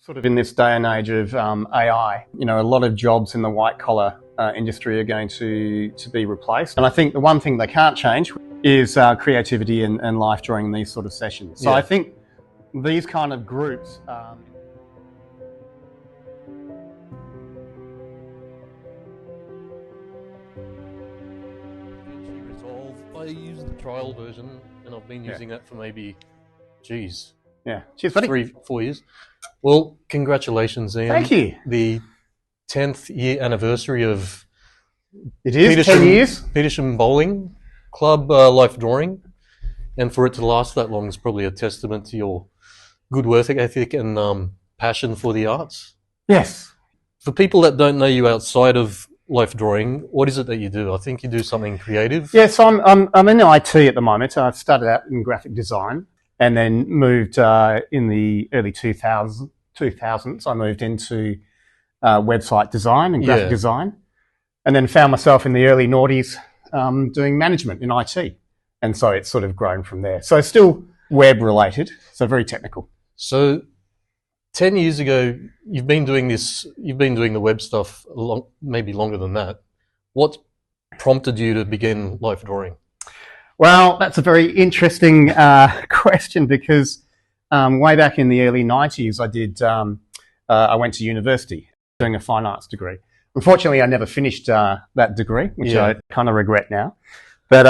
Sort of in this day and age of AI, a lot of jobs in the white collar industry are going to be replaced. And I think the one thing they can't change is creativity and life during these sort of sessions. So I think these kind of groups. Resolve. I use the trial version, and I've been using that for maybe, cheers, buddy. 3-4 years. Well, congratulations, Ian. Thank you. The 10th year anniversary of it is 10 years. Petersham Bowling Club Life Drawing, and for it to last that long is probably a testament to your good work ethic and passion for the arts. Yes. For people that don't know you outside of life drawing, what is it that you do? I think you do something creative. Yes, I'm in IT at the moment. I've started out in graphic design and then moved in the early 2000s. I moved into website design and graphic design, and then found myself in the early noughties doing management in IT. And so it's sort of grown from there. So still web related, so very technical. So 10 years ago, you've been doing the web stuff maybe longer than that. What prompted you to begin life drawing? Well, that's a very interesting question because way back in the early 90s, I went to university doing a fine arts degree. Unfortunately, I never finished that degree, which I kind of regret now. But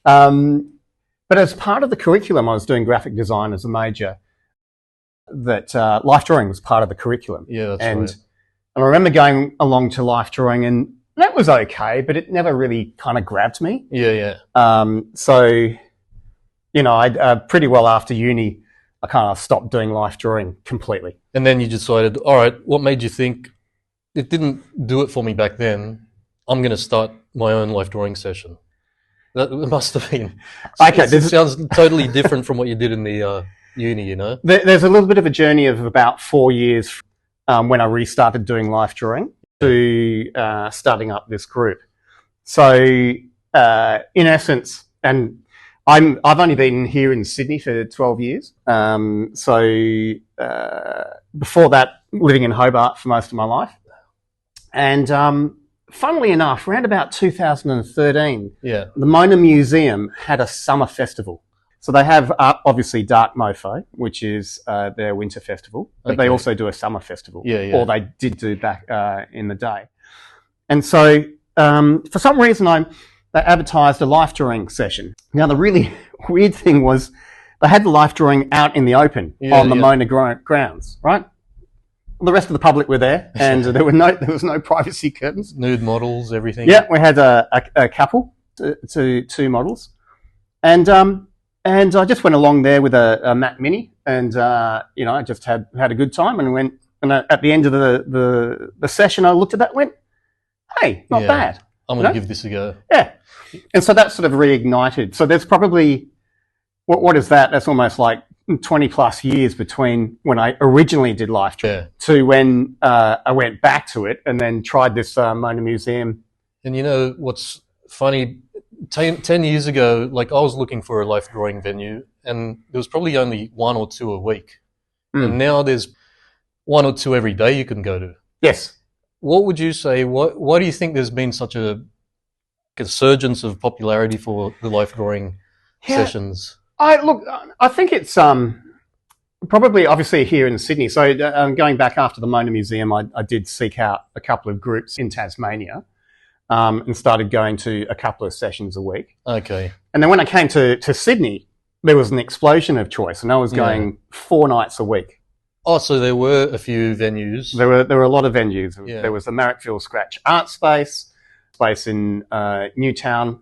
as part of the curriculum, I was doing graphic design as a major. That life drawing was part of the curriculum. Yeah, that's right. And I remember going along to life drawing, and that was okay, but it never really kind of grabbed me. Yeah. So, I pretty well after uni, I kind of stopped doing life drawing completely. And then you decided, all right, what made you think it didn't do it for me back then? I'm going to start my own life drawing session. That must have been. Okay, it sounds totally different from what you did in the uni, There's a little bit of a journey of about 4 years when I restarted doing life drawing to starting up this group. So in essence, and I've only been here in Sydney for 12 years. So before that, living in Hobart for most of my life. And funnily enough, around about 2013, the Mona Museum had a summer festival. So they have obviously Dark Mofo, which is their winter festival, but they also do a summer festival, or they did do back in the day. And so for some reason, they advertised a life drawing session. Now the really weird thing was they had the life drawing out in the open on the Mona grounds, right? The rest of the public were there, and there was no privacy curtains. Nude models, everything. Yeah, we had a couple, two models, and I just went along there with a Mac Mini, and I just had a good time, and went. And at the end of the session, I looked at that, and went, "Hey, not bad. I'm going to give this a go." Yeah, and so that sort of reignited. So there's probably what is that? That's almost like 20 plus years between when I originally did life drawing to when I went back to it and then tried this Mona Museum. And what's funny? 10 years ago, I was looking for a life drawing venue, and there was probably only 1 or 2 a week. And now there's 1 or 2 every day you can go to. Yes. What would you say? Why do you think there's been such a surgence of popularity for the life drawing sessions? I think it's probably obviously here in Sydney. So going back after the Mona Museum, I did seek out a couple of groups in Tasmania. And started going to a couple of sessions a week. Okay. And then when I came to Sydney, there was an explosion of choice, and I was going 4 nights a week. Oh, so there were a few venues. There were a lot of venues. Yeah. There was the Marrickville Scratch Art Space in Newtown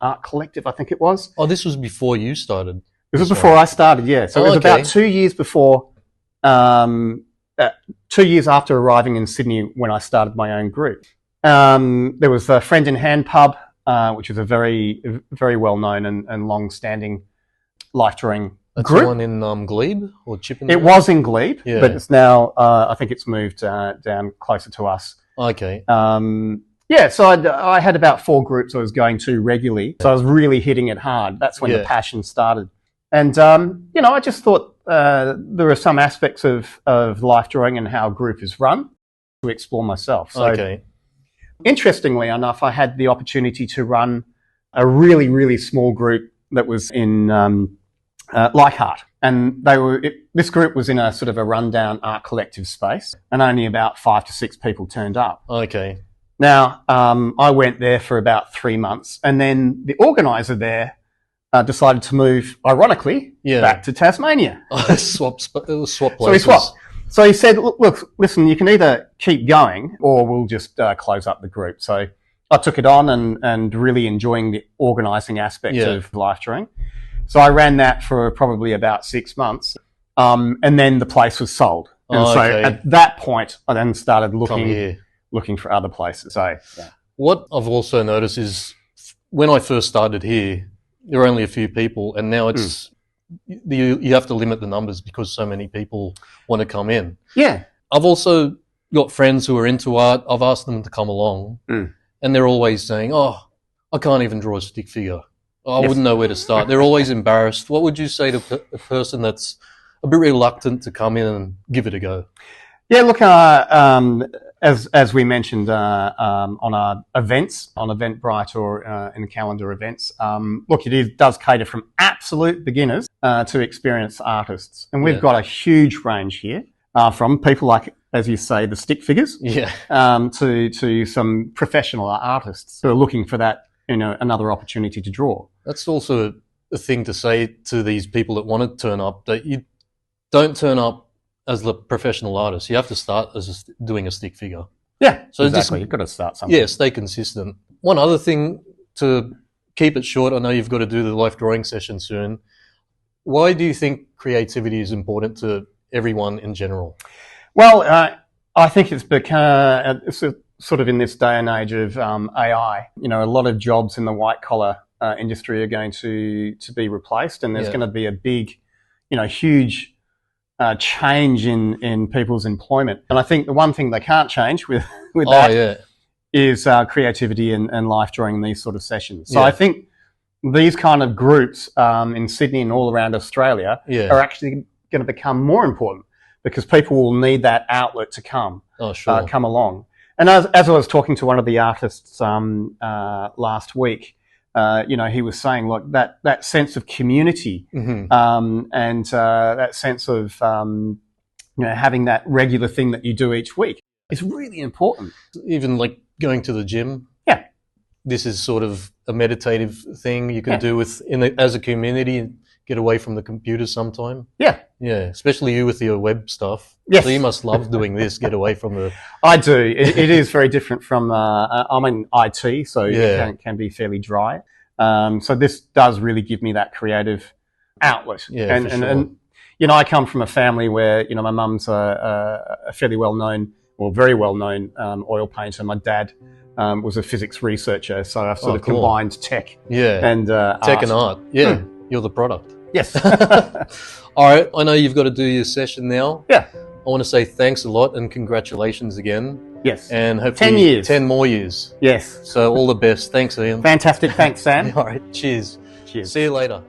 Art Collective, I think it was. Oh, this was before you started. This was before I started, yeah. So it was about 2 years before, 2 years after arriving in Sydney when I started my own group. There was a Friend in Hand Pub, which was a very, very well-known and long-standing life drawing That's group. The one in Glebe or Chippendale? It was in Glebe, but it's now, I think it's moved down closer to us. Okay. So I had about 4 groups I was going to regularly. So I was really hitting it hard. That's when the passion started. And, I just thought there are some aspects of life drawing and how a group is run to explore myself. So, Okay. interestingly enough, I had the opportunity to run a really, really small group that was in Leichhardt. And this group was in a sort of a rundown art collective space, and only about 5 to 6 people turned up. Okay. Now, I went there for about 3 months, and then the organizer there decided to move, ironically, back to Tasmania. Swap places. So we swapped. So he said, look, listen, you can either keep going or we'll just close up the group. So I took it on and really enjoying the organising aspect of life drawing. So I ran that for probably about 6 months, and then the place was sold. And so at that point, I then started looking for other places. So what I've also noticed is when I first started here, there were only a few people, and now it's you have to limit the numbers because so many people want to come in. Yeah. I've also got friends who are into art. I've asked them to come along, and they're always saying, "Oh, I can't even draw a stick figure. I wouldn't know where to start." They're always embarrassed. What would you say to a person that's a bit reluctant to come in and give it a go? Yeah, look, as we mentioned on our events, on Eventbrite or in the calendar events, look, it does cater from absolute beginners to experienced artists. And we've got a huge range here, from people like, as you say, the stick figures, to some professional artists who are looking for that, another opportunity to draw. That's also a thing to say to these people that want to turn up, that you don't turn up as the professional artist. You have to start as doing a stick figure. Yeah, so exactly. You've got to start somewhere. Yeah, stay consistent. One other thing, to keep it short, I know you've got to do the life drawing session soon. Why do you think creativity is important to everyone in general? Well, I think it's become sort of in this day and age of AI. A lot of jobs in the white collar industry are going to be replaced, and there's going to be a big, huge change in people's employment. And I think the one thing they can't change with that is creativity and life drawing these sort of sessions. So I think these kind of groups in Sydney and all around Australia are actually going to become more important, because people will need that outlet to come along. And as I was talking to one of the artists last week, he was saying, look, that sense of community and that sense of having that regular thing that you do each week is really important. Even like going to the gym. Yeah. This is sort of a meditative thing you can do as a community and get away from the computer sometime. Yeah. Yeah, especially you with your web stuff. Yes. So you must love doing this, get away from the... I do. It is very different from... I'm in IT, so it can be fairly dry. So this does really give me that creative outlet. Yeah, and I come from a family where, my mum's a fairly well-known, or very well-known oil painter. My dad was a physics researcher, so I've sort of combined tech and art. Tech and art. Yeah, you're the product. Yes. All right, I know you've got to do your session now. Yeah. I want to say thanks a lot and congratulations again. Yes. And hopefully 10 years. 10 more years. Yes. So all the best. Thanks, Ian. Fantastic. Thanks, Sam. All right, cheers. Cheers. See you later.